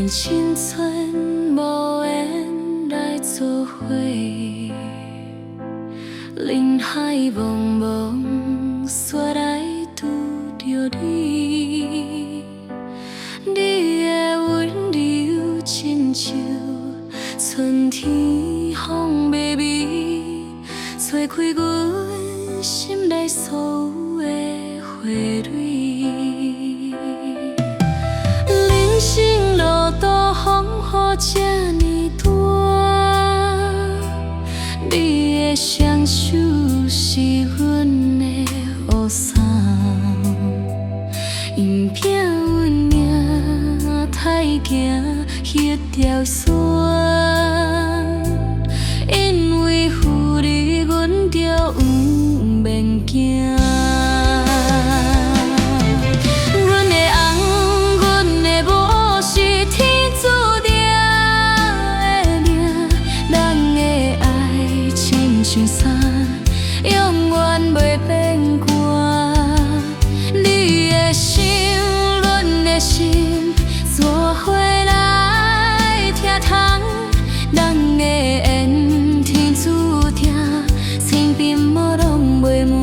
愿青春无缘来作伙，人海茫茫，煞来拄着你。你的温柔亲像春天风微微，吹开阮心内所有的花蕊。人生路途风雨这呢大，你的双手是阮的雨伞，引领阮行太行迄条线。因为有你，阮就不免惊。阮的红，阮的某是天注定的命，咱的爱亲像伞，永远袂变寒。你的心，阮的心，做伙来疼痛，咱的缘天注定，千遍无拢袂满。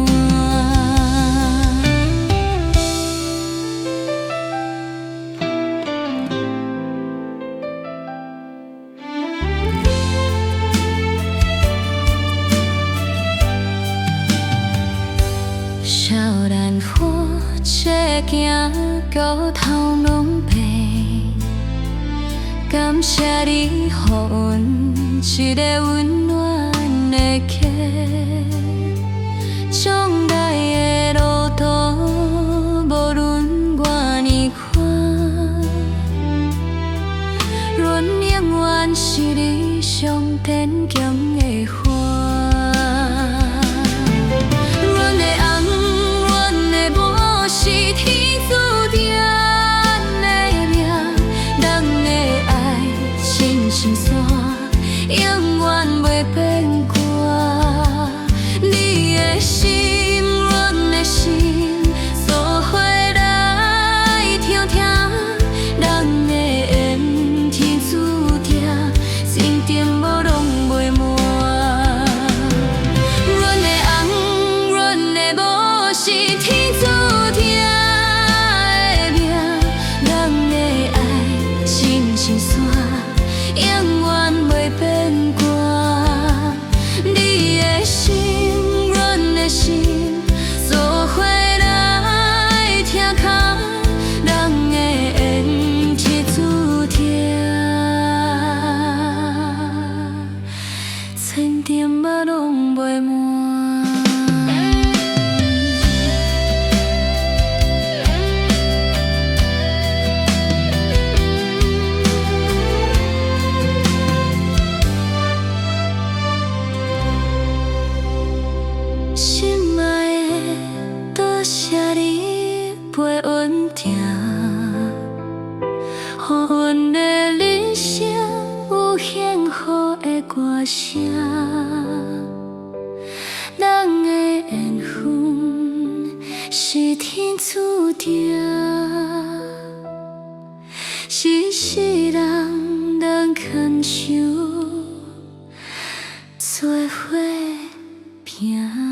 少年花，这行到头拢白。感谢你，予阮一个温暖的家。将来的路途，无论偌呢宽，阮永远是你上坚强的花。阮的红，阮的某是天注定的命，咱的爱亲像伞，永远袂变寒。你的心，阮的心，做伙来疼疼，咱的缘天注定，情定无拢袂满。阮的红，阮的某是天注定的命，咱的爱亲像伞，永远袂变寒。你的心，阮的心，做伙来疼痛，咱的缘天注定，千点无拢袂满。心爱的，多谢你陪阮行，予阮的人生有幸福的歌声。咱的缘分是天注定，是世人能牵手，做伙拼。